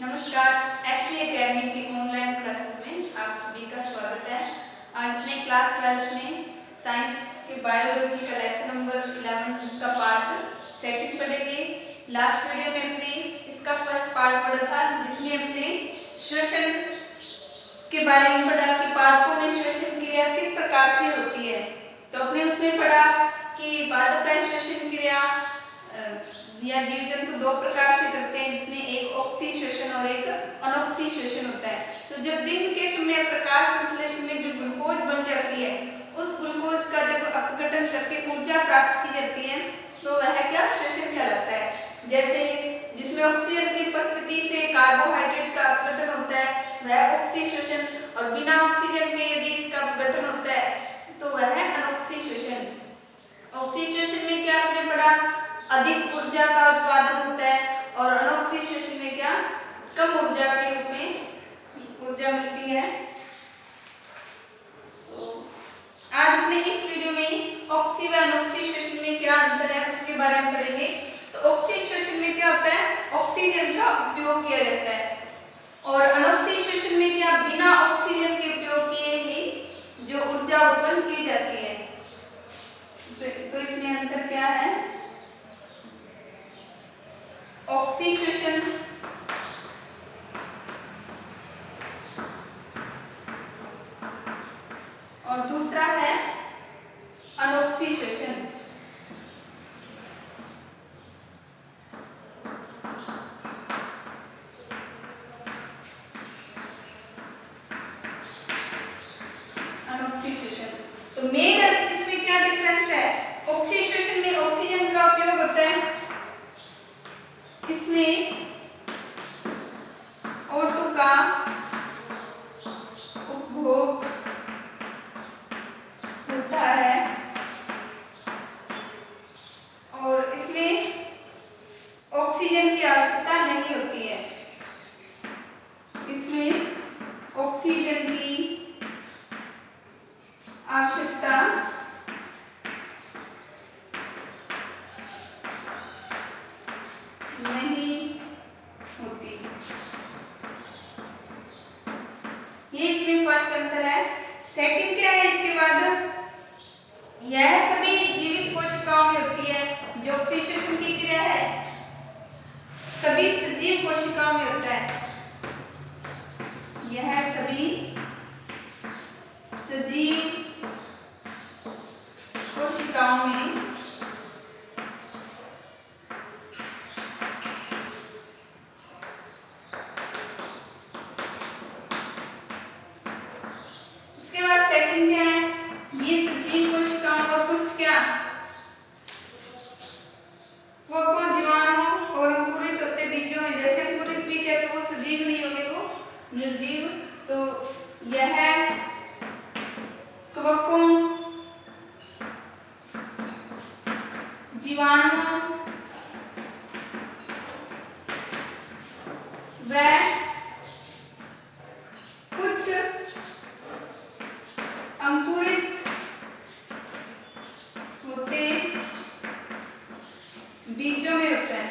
नमस्कार। SV academy की online classes में आप सभी का स्वागत है। आज अपने क्लास 12th में साइंस के बायोलॉजी का लेसन नंबर 11 जिसका पार्ट सेकंड पढ़ेंगे। लास्ट वीडियो में हमने इसका फर्स्ट पार्ट पढ़ा था जिसमें हमने श्वसन के बारे में पढ़ा कि पादपों में श्वसन क्रिया किस प्रकार से होती है। तो हमने उसमें पढ़ा कि पादप में श्वसन क्रिया या जीव जंतु दो प्रकार से करते हैं, जिसमें एक ऑक्सी श्वसन और एक अनॉक्सी श्वसन होता है। तो जब दिन के समय प्रकाश संश्लेषण में जो ग्लूकोज बन जाती है, उस ग्लूकोज का जब अपघटन करके ऊर्जा प्राप्त की जाती है तो वह क्या श्वसन कहलाता है। जैसे जिसमें ऑक्सीजन की उपस्थिति से कार्बोहाइड्रेट का अपघटन होता है वह ऑक्सी श्वसन, और बिना ऑक्सीजन के यदि इसका अपघटन होता है तो वह अनॉक्सी श्वसन। ऑक्सी श्वसन में क्या आपने पढ़ा, अधिक ऊर्जा का उत्पादन होता है, और अनॉक्सी श्वसन में क्या कम ऊर्जा के रूप में ऊर्जा मिलती है। तो आज अपने इस वीडियो में ऑक्सी व अनॉक्सी श्वसन में क्या अंतर है उसके बारे में पढ़ेंगे। तो ऑक्सी श्वसन में क्या होता है, ऑक्सीजन का उपयोग किया जाता है, और अनॉक्सी श्वसन में क्या बिना ऑक्सीजन के उपयोग किए ही जो ऊर्जा उत्पन्न की जाती है। तो इसमें अंतर क्या है, ऑक्सी श्वसन और दूसरा है अनॉक्सी श्वसन। अनॉक्सी श्वसन तो मेन इसमें क्या डिफरेंस है, ऑक्सी श्वसन में ऑक्सीजन का उपयोग होता है, इसमें O2 का उपभोग होता है, और इसमें ऑक्सीजन की आवश्यकता नहीं होती है। इसमें ऑक्सीजन की आवश्यकता नहीं होती। ये इसमें फर्स्ट अंतर है। सेकंड क्या है इसके बाद, यह सभी जीवित कोशिकाओं में होती है। जो ऑक्सी श्वसन की क्रिया है सभी सजीव कोशिकाओं में होता है, यह सभी सजीव कोशिकाओं में निर्जीव। तो यह कवकों, जीवाणु व कुछ अंकुरित होते बीजों में होता है।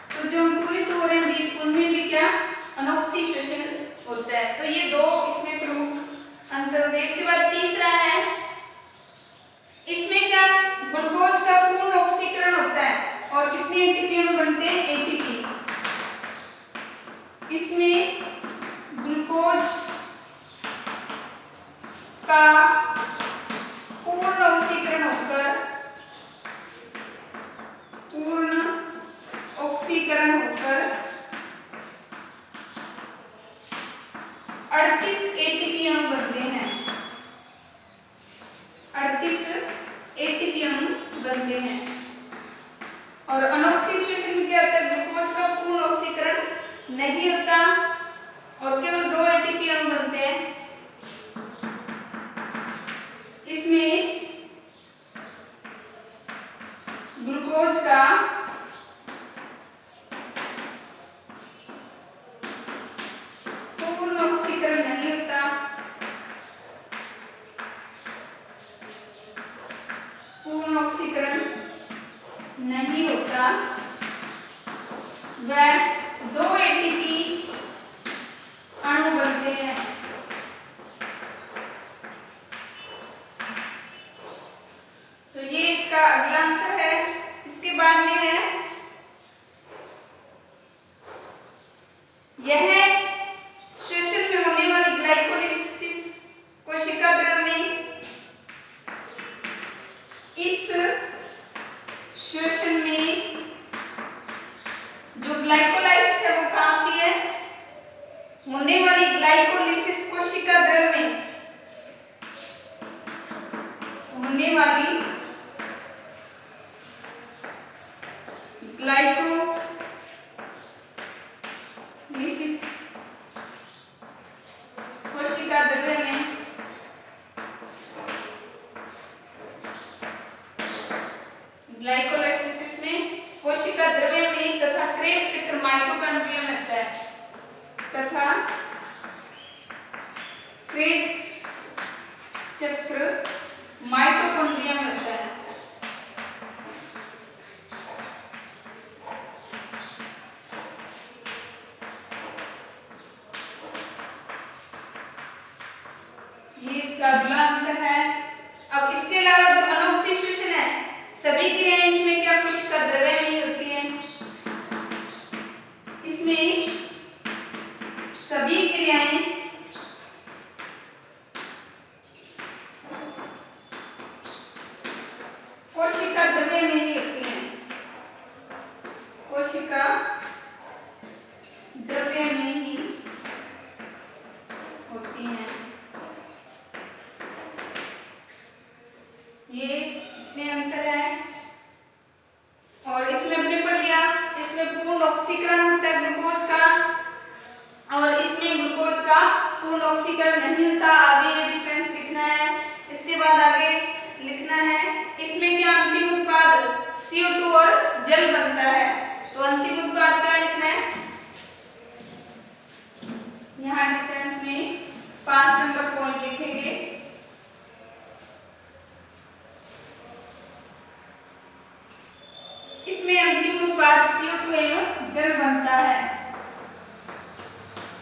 तो जो अंकुरित हो रहे हैं बीज उनमें भी क्या अनॉक्सी श्वसन होता है। तो ये दो इसमें प्रमुख अंतर होते हैं। इसके बाद तीसरा है, इसमें क्या ग्लूकोज का पूर्ण ऑक्सीकरण होता है, और कितने एटीपी अणु बनते हैं, एटीपी। इसमें ग्लूकोज का पूर्ण ऑक्सीकरण होकर 38 एटीपी अणु बनते हैं। 38 एटीपी अणु बनते हैं। और अनॉक्सी श्वसन में क्या होता है, ग्लूकोज का पूर्ण ऑक्सीकरण नहीं होता और केवल 2 एटीपी अणु बनते हैं। इसमें ग्लूकोज का पूर्ण ऑक्सीकरण नहीं होता, पूर्ण ऑक्सीकरण नहीं होता वह 2 एटीपी अणु बनते हैं। तो ये इसका अगला अंतर है। इसके बाद में है यह श्वसन में होने वाली ग्लाइकोलिसिस कोशिका द्रव्य में इस श्वसन में जो ग्लाइकोलाइसिस है वो कहाँ होती है? होने वाली ग्लाइकोलिसिस कोशिका द्रव्य में होने वाली ग्लाइकोलिसिस कोशिका द्रव्य में ग्लाइकोलाइसिस में कोशिका द्रव्य में तथा क्रेब चक्र माइटोकॉन्ड्रिया में होता है तथा क्रेब चक्र माइटोकॉन्ड्रिया में होता है। ये इसका अगला अंतर है। अब इसके अलावा जो अनोक्सी श्वसन है सभी क्रियाएं इसमें क्या कोशिका द्रव्य में ही होती हैं। इसमें सभी क्रियाएं कोशिका द्रव्य में ही होती हैं। कोशिका द्रव्य में ही होती हैं। ये इतने अंतर है। और इसमें हमने पढ़ लिया इसमें पूर्ण ऑक्सीकरण होता है ग्लूकोज का और इसमें ग्लूकोज का पूर्ण ऑक्सीकरण नहीं होता। आगे ये डिफरेंस लिखना है। इसके बाद आगे लिखना है इसमें क्या अंतिम उत्पाद CO2 और जल बनता है। तो अंतिम उत्पाद क्या लिखना है? यहाँ डिफरेंस में 5 नंबर पॉइंट लिखेंगे। इसमें अंतिम उत्पाद CO2 एवं जल बनता है।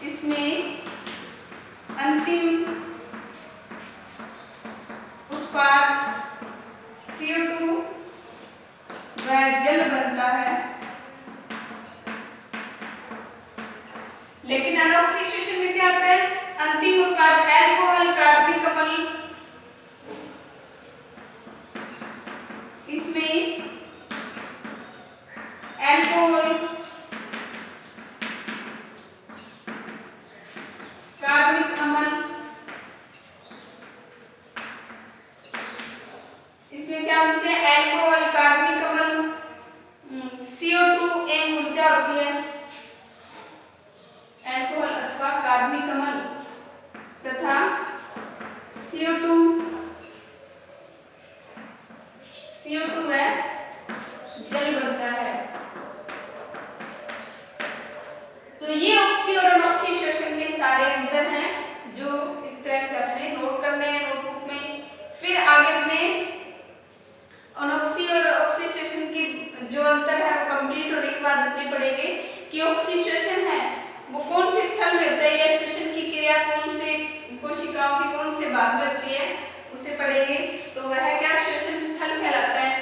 इसमें अंतिम उत्पाद CO2 व जल बनता है। लेकिन अनोक्सी श्वसन में क्या होता है? अंतिम उत्पाद अल्कोहल कार्बनिक अम्ल। इसमें अल्कोहल कार्बनिक अम्ल इसमें क्या होते हैं? अल्कोहल कार्बनिक अम्ल CO2 एवं ऊर्जा होती है। अल्कोहल अथवा कार्बनिक अम्ल तथा CO2 है जल बनता है। तो ये ऑक्सी और अनोक्सी श्वसन के सारे अंतर हैं जो इस तरह से अपने नोट करने हैं नोटबुक में। फिर आगे अपने अनोक्सी और ऑक्सी श्वसन की जो अंतर है वो कंप्लीट होने के बाद अपने पढ़ेंगे कि ऑक्सी श्वसन है वो कौन से स्थल में होता है या श्वसन की क्रिया कौन से कोशिकाओं के कौन से भाग में होती है उसे पढ़ेंगे। तो वह क्या श्वसन स्थल कहलाता है।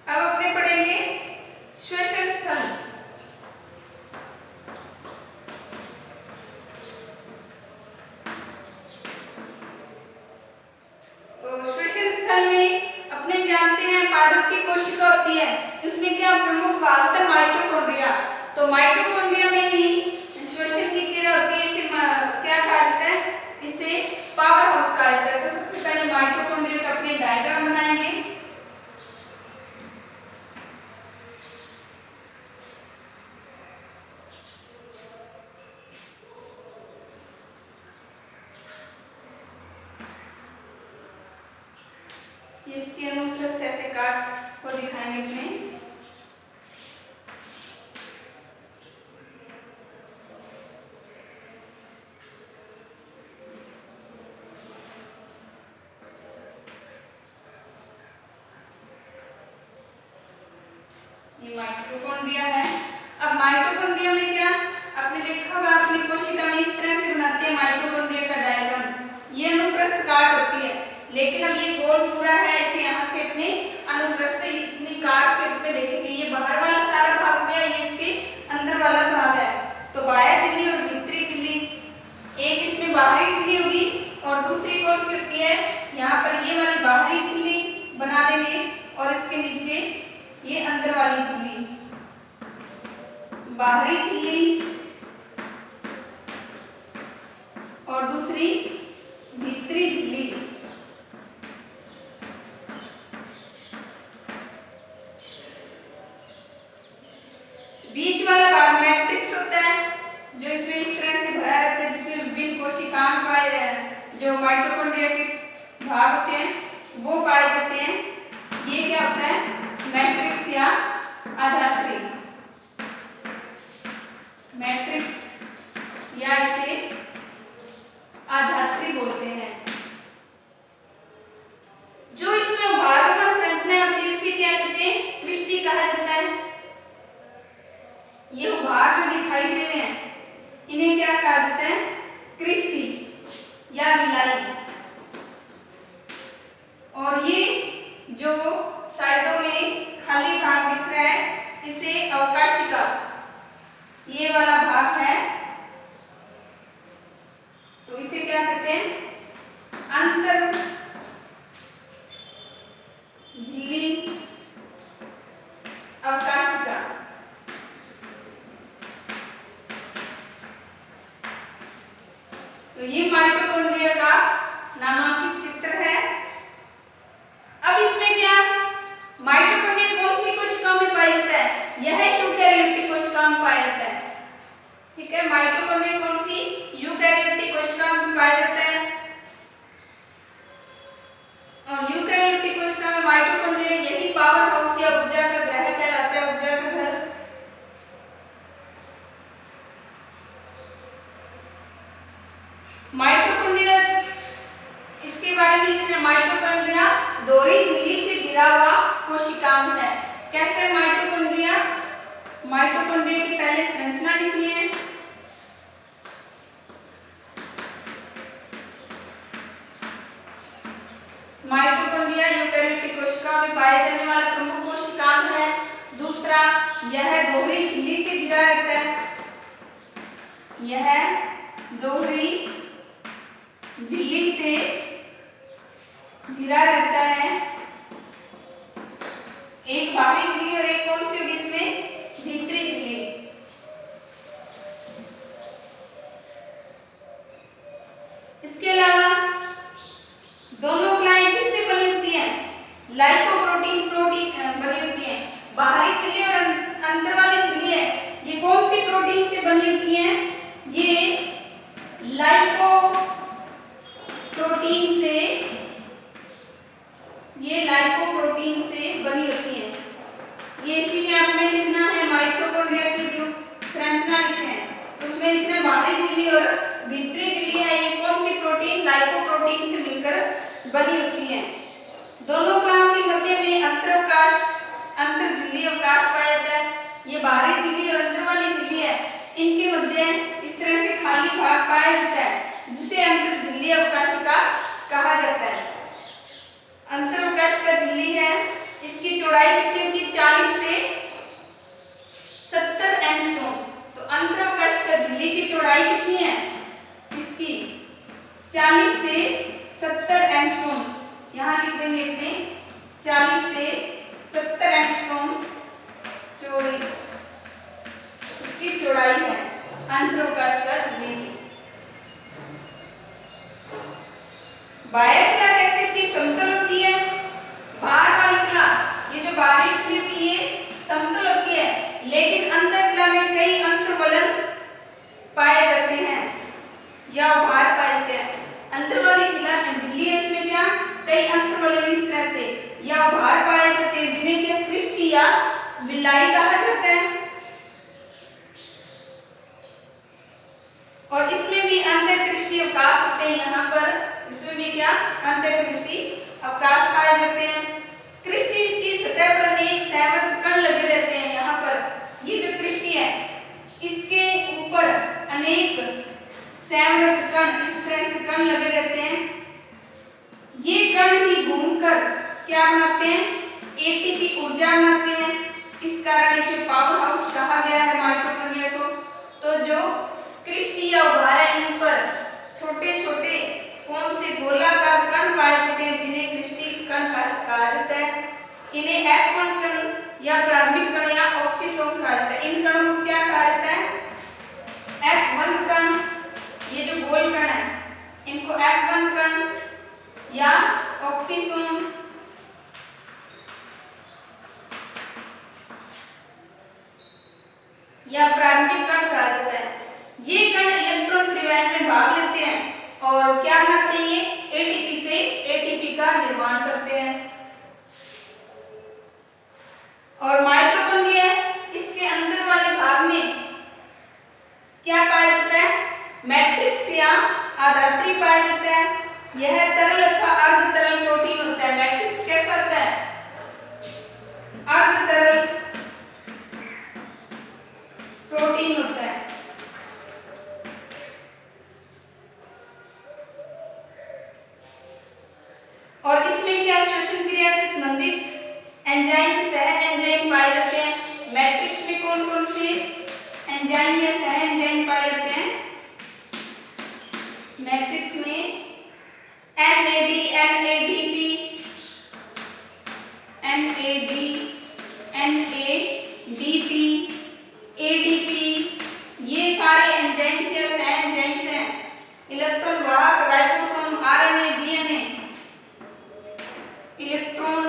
अब अपने पढ़ेंगे श्वसन स्थल। तो श्वसन स्थल में अपने जानते हैं पादप की कोशिका होती है उसमें क्या प्रमुख भाग होता है? माइटोकॉन्ड्रिया। तो माइटोकॉन्ड्रिया में ही श्वसन की क्रिया होती है। इसे क्या कहा जाता है? इसे पावर हाउस कहा जाता है। तो सबसे पहले माइटोकॉन्ड्रिया का अपने डायग्राम बनाएंगे। इसके अनुप्रस्थ ऐसे काट को दिखाएंगे इसमें। ये माइटोकॉन्ड्रिया है। अब माइटोकॉन्ड्रिया में क्या आपने देखा होगा, अपनी कोशिका में इस तरह से बनाते हैं माइटोकॉन्ड्रिया का डायग्राम। ये अनुप्रस्थ काट होती है, लेकिन अब ये गोल पूरा है, इसे यहाँ से अपने अनुप्रस्थ इतनी काट के रूप में देखेंगे। ये बाहर वाला सारा भाग हो गया, ये इसके अंदर वाला भाग है। तो बाह्य झिल्ली और भीतरी झिल्ली, एक इसमें बाहरी झिल्ली होगी और दूसरी कौन सी होती है, यहाँ पर ये वाली बाहरी झिल्ली बना देंगे और इसके नीचे ये अंदर वाली झिल्ली, बाहरी झिल्ली और दूसरी भीतरी झिल्ली। बीच वाला भाग मैट्रिक्स होता है, जो इसमें इस तरह से भरा रहता है, जिसमें विभिन्न कोशिकाएं पाए जाते हैं, जो माइटोकॉन्ड्रिया के भाग होते हैं वो पाए जाते हैं। ये क्या होता है, मैट्रिक्स या आधात्री, मैट्रिक्स या इसे आधात्री बोलते हैं। जो इसमें उभारनुमा संरचना होती है इसे क्या कहते हैं, क्रिस्टी कहा जाता है। ये उभार जो दिखाई दे रहे हैं इन्हें क्या कहा जाता है, क्रिस्टी या विलाई। और ये जो साइडों में खाली भाग दिख रहा है इसे अवकाशिका, ये वाला भाग है, तो इसे क्या कहते हैं, अंतर झिल्ली अवकाशिका। तो ये माइटोकॉन्ड्रिया का नामांकित चित्र है। अब इसमें क्या, माइटोकॉन्ड्रिया कौन सी कोशिकाओं में पाया जाता है, यह यूकेरियोटिक कोशिकाओं में पाया जाता है। ठीक है, माइटोकॉन्ड्रिया कौन सी, यूकेरियोटिक कोशिकाओं में पाया जाता है। और यूकेरियोटिक कोशिका में माइटोकॉन्ड्रिया यही पावर हाउस या ऊर्जा का ग्रह कहलाता है, ऊर्जा का घर। माइटोकॉन्ड्रिया, इसके बारे में लिखना, माइटोकॉन्ड्रिया दोहरी झिल्ली से घिरा हुआ कोशिकांग है। कैसे माइटोकॉन्ड्रिया, माइटोकॉन्ड्रिया की पहले संरचना लिखनी है। माइटोकॉन्ड्रिया यूकेरियोटिक कोशिकाओं में पाए जाने वाला प्रमुख कोशिकांग है। दूसरा, यह दोहरी झिल्ली से घिरा रहता है, यह दोहरी झिल्ली से घिरा रहता है। एक बाहरी झिल्ली और एक कौन सी होगी इसमें, भीतरी झिल्ली। इसके अलावा दोनों कलाएं किससे बनी होती हैं, लाइपोप्रोटीन प्रोटीन बनी होती हैं। बाहरी झिल्ली और अंदर वाली झिल्ली है, ये कौन सी प्रोटीन से बनी होती हैं, ये लाइपोप्रोटीन से, ये लाइपोप्रोटीन से बनी होती है। ये इसी में आपने लिखना है, माइटोकॉन्ड्रिया की जो संरचना लिखे हैं तो उसमें लिखना है बाहरी झिल्ली और भीतरी झिल्ली है, ये कौन सी प्रोटीन, लाइपोप्रोटीन से मिलकर बनी होती है। दोनों कलाओं के मध्य में अंतरअवकाश, अंतर झिल्ली अवकाश पाया जाता है। ये बाहरी झिल्ली और अंदर वाली झिल्ली है, इनके मध्य इस तरह से खाली भाग पाया जाता है, जिसे अंतर झिल्ली अवकाशिका कहा जाता है। अंतरअवकाशिका झिल्ली है, इसकी चौड़ाई कितनी होती है, 40 से 70 एंगस्ट्रॉम। तो अंतरअवकाशिका झिल्ली की चौड़ाई कितनी है, इसकी 40 से 70 एंगस्ट्रॉम। यहाँ लिख देंगे इसमें 40 से 70 एंगस्ट्रॉम चौड़ी इसकी चौड़ाई है अंतरअवकाशिका झिल्ली की। बाह्य कला कैसी होती है, समतल होती है। बाहर वाली कला, ये जो बाहरी झिल्ली होती है समतल होती है, लेकिन अंतर कला में कई अंतर्वलन पाए जाते हैं या उभार पाए जाते हैं। अंदर वाली झिल्ली है, इसमें क्या कई अंतर्वलन इस तरह से या उभार पाए जाते हैं जिन्हें कि क्रिस्टी या विलाई कहा जाता है। और इसमें भी अंतःक्रिस्टी अवकाश होते हैं। यहाँ पर इसमें भी क्या अंतःक्रिस्टी अवकाश पाए जाते हैं। क्रिस्टी की सतह पर अनेक संवृत कण लगे रहते हैं। यहाँ पर ये जो क्रिस्टी है इसके ऊपर अनेक संवृत कण इस तरह से कण लगे रहते हैं। ये कण ही घूमकर क्या बनाते हैं एटीपी ऊर्जा बनाते हैं। इस कारण इसे पावर हाउस कहा गया है माइटोकॉन्ड्रिया को। तो जो क्रिस्टी या उभार है इन पर छोटे छोटे कौन से गोलाकार कण पाए जाते हैं जिन्हें क्रिस्टी कण कहा जाता है। इन्हें F1 कण या प्रारंभिक कण या ऑक्सीसोम कहा जाता है। इन कणों को क्या कहा जाता है F1 कण। ये जो गोल कण है इनको F1 कण या ऑक्सीसोम या प्रारंभिक कण कहा जाता है। ये कण इलेक्ट्रॉन परिवहन में भाग लेते हैं और क्या बनाते हैं ये एटीपी से एटीपी का निर्माण करते हैं। और माइटोकॉन्ड्रिया इसके अंदर वाले भाग में क्या पाया जाता है मैट्रिक्स या आधात्री पाया जाता है। यह तरल अथवा अर्ध तरल प्रोटीन होता है। मैट्रिक्स कैसा होता है अर्ध तरल प्रोटीन होता है। और इसमें क्या श्वसन क्रिया से संबंधित एंजाइम सह एंजाइम पाए जाते हैं। मैट्रिक्स में कौन कौन से एंजाइम या सह एंजाइम पाए जाते हैं। मैट्रिक्स में NAD NADP NAD NADP ADP ये सारे एंजाइम्स या सह एंजाइम्स हैं। इलेक्ट्रॉन वाहक राइबोसोम RNA DNA इलेक्ट्रॉन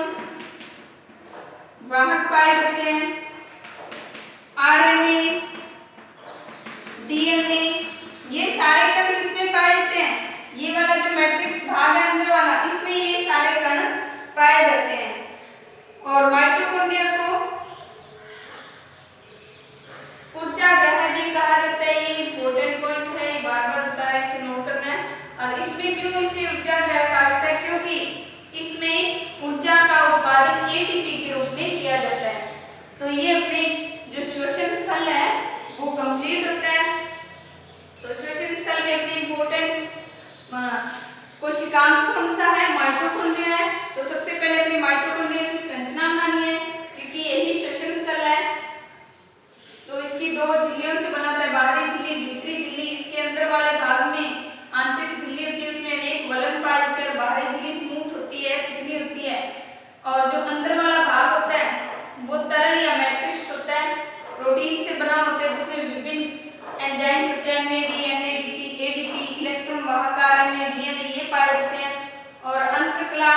वाहक पाए जाते हैं। RNA DNA ये सारे कण किसमें पाए जाते हैं ये वाला जो मैट्रिक्स भाग है अंदर वाला इसमें ये सारे कण पाए जाते हैं। और माइटोकॉन्ड्रिया को ऊर्जा ग्रह भी कहा जाता है। ये इंपॉर्टेंट पॉइंट है, बार बार बताया, इसे नोट करना है। और इसमें क्यों इसे ऊर्जा ग्रह कहा जाता है क्योंकि इसमें ऊर्जा का उत्पादन एटीपी के रूप में किया जाता है। तो ये अपने जो श्वसन स्थल है वो कंप्लीट होता है। तो श्वसन स्थल में अपने इंपॉर्टेंट कोशिकांग कौन सा है माइटोकॉन्ड्रिया है। तो सबसे पहले अपने माइटोकॉन्ड्रिया की संरचना बनानी है क्योंकि यही श्वसन स्थल है। तो इसकी दो झिल्लियों से बना था, बाहरी झिल्ली भीतरी झिल्ली। इसके अंदर वाले भाग में आंतरिक झिल्ली होती है उसमें अनेक वलन पाए जाते हैं। बाहरी झिल्ली स्मूथ होती है चिकनी होती है। और जो अंदर वाला भाग होता है वो तरल या मैट्रिक्स होता है प्रोटीन से बना होता है जिसमें विभिन्न एंजाइम्स होते हैं NAD NADP ADP इलेक्ट्रॉन वाहक RNA DNA ये पाए जाते हैं। और अंतरकला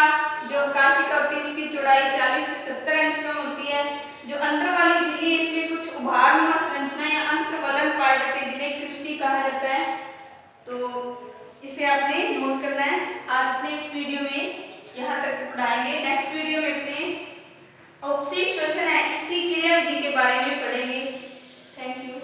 जो काशिका होती है इसकी चौड़ाई 40 से 70 एंगस्ट्रॉम होती है। जो अंदर वाली झिल्ली है इसमें कुछ उभारनुमा संरचना या अंतर्वलन पाए जाते हैं जिन्हें क्रिस्टी कहा जाता है। तो इसे आपने नोट करना है। आज अपने इस वीडियो में यहाँ तक पढ़ाएंगे। नेक्स्ट वीडियो में अपने ऑक्सी श्वसन है इसकी क्रिया विधि के बारे में पढ़ेंगे। Thank you.